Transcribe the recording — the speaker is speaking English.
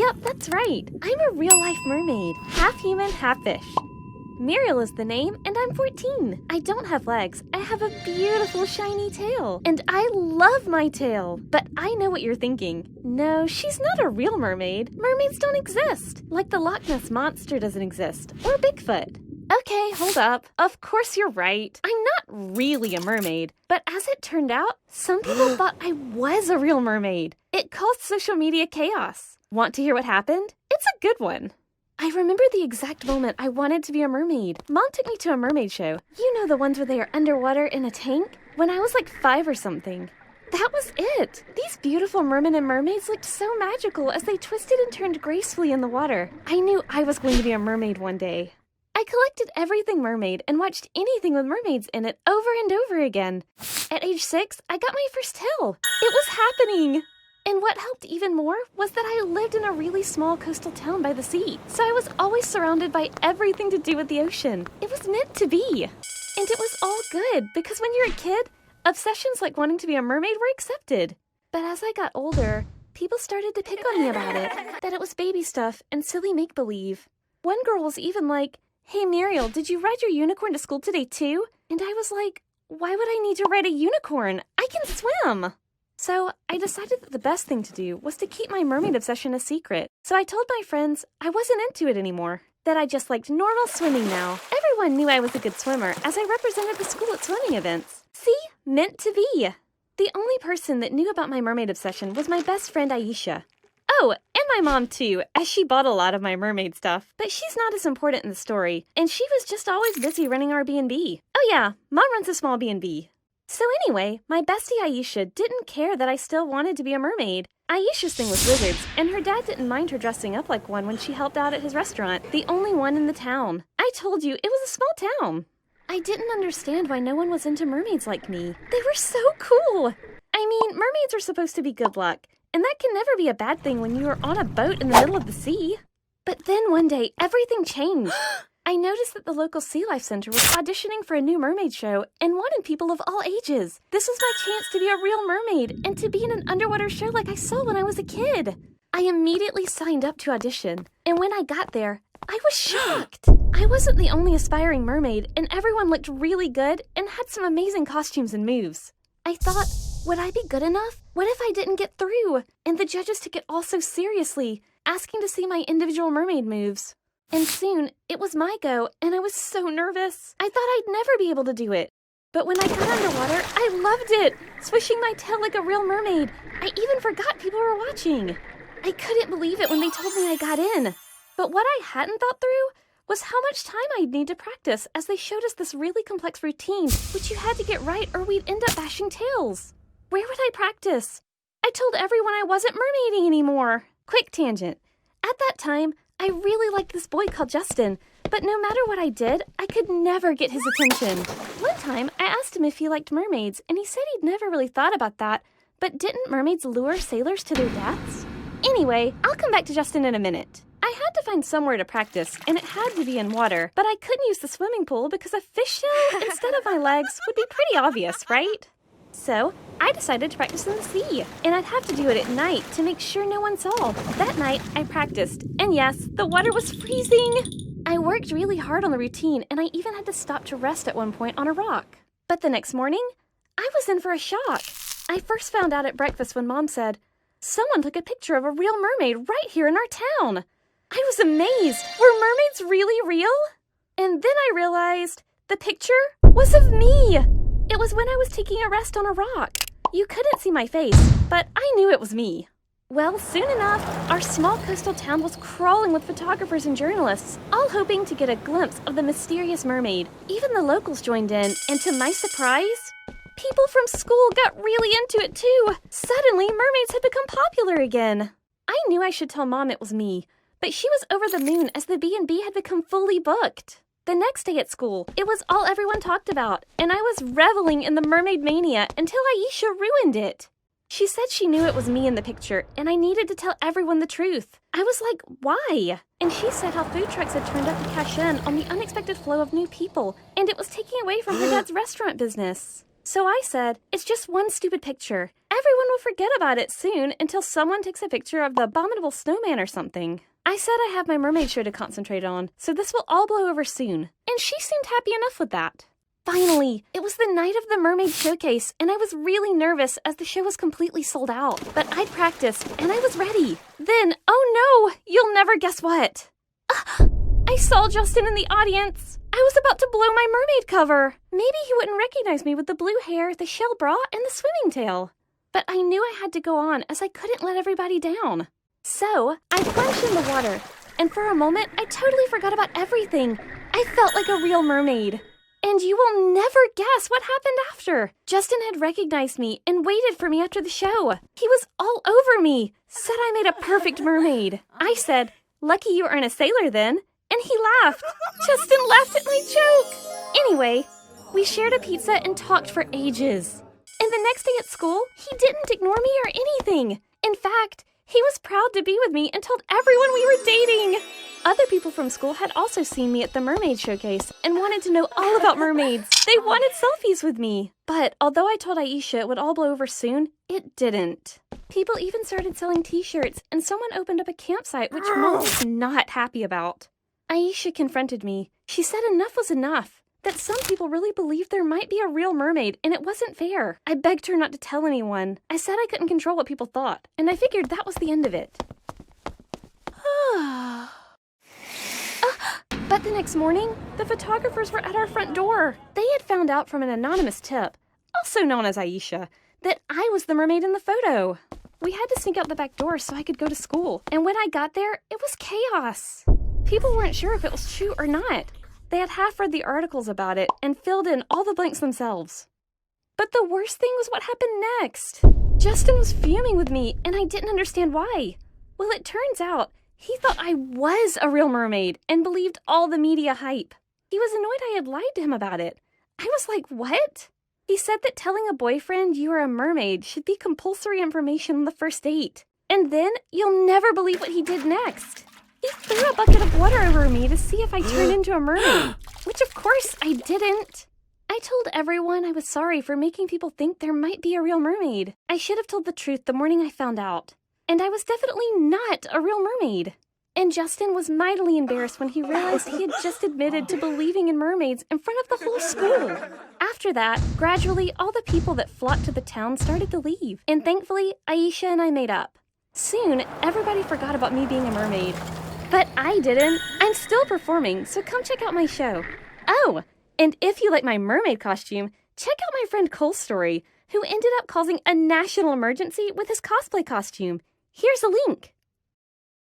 Yep, that's right. I'm a real-life mermaid, half human, half fish. Muriel is the name, and I'm 14. I don't have legs. I have a beautiful shiny tail. And I love my tail. But I know what you're thinking. No, she's not a real mermaid. Mermaids don't exist. Like the Loch Ness Monster doesn't exist. Or Bigfoot. Okay, hold up. Of course you're right. I'm not really a mermaid. But as it turned out, some people thought I was a real mermaid. It caused social media chaos. Want to hear what happened? It's a good one. I remember the exact moment I wanted to be a mermaid. Mom took me to a mermaid show. You know the ones where they are underwater in a tank? When I was like 5 or something. That was it. These beautiful mermen and mermaids looked so magical as they twisted and turned gracefully in the water. I knew I was going to be a mermaid one day. I collected everything mermaid and watched anything with mermaids in it over and over again. At age 6, I got my first tail. It was happening. And what helped even more was that I lived in a really small coastal town by the sea, so I was always surrounded by everything to do with the ocean. It was meant to be. And it was all good, because when you're a kid, obsessions like wanting to be a mermaid were accepted. But as I got older, people started to pick on me about it, that it was baby stuff and silly make-believe. One girl was even like, "Hey Muriel, did you ride your unicorn to school today too?" And I was like, why would I need to ride a unicorn? I can swim! So I decided that the best thing to do was to keep my mermaid obsession a secret. So I told my friends I wasn't into it anymore, that I just liked normal swimming now. Everyone knew I was a good swimmer as I represented the school at swimming events. See? Meant to be. The only person that knew about my mermaid obsession was my best friend Aisha. Oh, and my mom too, as she bought a lot of my mermaid stuff. But she's not as important in the story, and she was just always busy running our B&B. Oh yeah, Mom runs a small B&B. So anyway, my bestie Aisha didn't care that I still wanted to be a mermaid. Aisha's thing was lizards, and her dad didn't mind her dressing up like one when she helped out at his restaurant, the only one in the town. I told you, it was a small town. I didn't understand why no one was into mermaids like me. They were so cool. I mean, mermaids are supposed to be good luck, and that can never be a bad thing when you are on a boat in the middle of the sea. But then one day, everything changed. I noticed that the local Sea Life Center was auditioning for a new mermaid show and wanted people of all ages. This was my chance to be a real mermaid and to be in an underwater show like I saw when I was a kid. I immediately signed up to audition, and when I got there, I was shocked. I wasn't the only aspiring mermaid, and everyone looked really good and had some amazing costumes and moves. I thought, would I be good enough? What if I didn't get through? And the judges took it all so seriously, asking to see my individual mermaid moves. And soon, it was my go, and I was so nervous. I thought I'd never be able to do it. But when I got underwater, I loved it, swishing my tail like a real mermaid. I even forgot people were watching. I couldn't believe it when they told me I got in. But what I hadn't thought through was how much time I'd need to practice, as they showed us this really complex routine, which you had to get right or we'd end up bashing tails. Where would I practice? I told everyone I wasn't mermaiding anymore. Quick tangent. At that time, I really liked this boy called Justin, but no matter what I did, I could never get his attention. One time, I asked him if he liked mermaids, and he said he'd never really thought about that, but didn't mermaids lure sailors to their deaths? Anyway, I'll come back to Justin in a minute. I had to find somewhere to practice, and it had to be in water, but I couldn't use the swimming pool because a fish shell instead of my legs would be pretty obvious, right? So, I decided to practice in the sea, and I'd have to do it at night to make sure no one saw. That night, I practiced, and yes, the water was freezing! I worked really hard on the routine, and I even had to stop to rest at one point on a rock. But the next morning, I was in for a shock. I first found out at breakfast when Mom said, "Someone took a picture of a real mermaid right here in our town." I was amazed. Were mermaids really real? And then I realized the picture was of me. It was when I was taking a rest on a rock. You couldn't see my face, but I knew it was me. Well, soon enough, our small coastal town was crawling with photographers and journalists, all hoping to get a glimpse of the mysterious mermaid. Even the locals joined in, and to my surprise, people from school got really into it too. Suddenly, mermaids had become popular again. I knew I should tell Mom it was me, but she was over the moon as the B&B had become fully booked. The next day at school, it was all everyone talked about, and I was reveling in the mermaid mania until Aisha ruined it. She said she knew it was me in the picture, and I needed to tell everyone the truth. I was like, why? And she said how food trucks had turned up to cash in on the unexpected flow of new people, and it was taking away from her dad's restaurant business. So I said, it's just one stupid picture. Everyone will forget about it soon until someone takes a picture of the abominable snowman or something. I said I have my mermaid show to concentrate on, so this will all blow over soon. And she seemed happy enough with that. Finally, it was the night of the Mermaid showcase, and I was really nervous as the show was completely sold out. But I'd practiced, and I was ready. Then, oh no, you'll never guess what. I saw Justin in the audience. I was about to blow my mermaid cover. Maybe he wouldn't recognize me with the blue hair, the shell bra, and the swimming tail. But I knew I had to go on as I couldn't let everybody down. So, I plunged in the water, and for a moment, I totally forgot about everything. I felt like a real mermaid. And you will never guess what happened after. Justin had recognized me and waited for me after the show. He was all over me, said I made a perfect mermaid. I said, lucky you aren't a sailor then. And he laughed. Justin laughed at my joke. Anyway, we shared a pizza and talked for ages. And the next day at school, he didn't ignore me or anything. In fact, he was proud to be with me and told everyone we were dating. Other people from school had also seen me at the Mermaid showcase and wanted to know all about mermaids. They wanted selfies with me. But although I told Aisha it would all blow over soon, it didn't. People even started selling t-shirts, and someone opened up a campsite, which Mom was not happy about. Aisha confronted me. She said enough was enough. That some people really believed there might be a real mermaid, and it wasn't fair. I begged her not to tell anyone. I said I couldn't control what people thought, and I figured that was the end of it. But the next morning, the photographers were at our front door. They had found out from an anonymous tip, also known as Aisha, that I was the mermaid in the photo. We had to sneak out the back door so I could go to school, and when I got there, it was chaos. People weren't sure if it was true or not. They had half read the articles about it and filled in all the blanks themselves. But the worst thing was what happened next. Justin was fuming with me, and I didn't understand why. Well, it turns out he thought I was a real mermaid and believed all the media hype. He was annoyed I had lied to him about it. I was like, what? He said that telling a boyfriend you are a mermaid should be compulsory information on the first date. And then you'll never believe what he did next. He threw a bucket of water over me to see if I turned into a mermaid, which of course I didn't. I told everyone I was sorry for making people think there might be a real mermaid. I should have told the truth the morning I found out. And I was definitely not a real mermaid. And Justin was mightily embarrassed when he realized he had just admitted to believing in mermaids in front of the whole school. After that, gradually, all the people that flocked to the town started to leave. And thankfully, Aisha and I made up. Soon, everybody forgot about me being a mermaid. But I didn't. I'm still performing, so come check out my show. Oh, and if you like my mermaid costume, check out my friend Cole's story, who ended up causing a national emergency with his cosplay costume. Here's a link.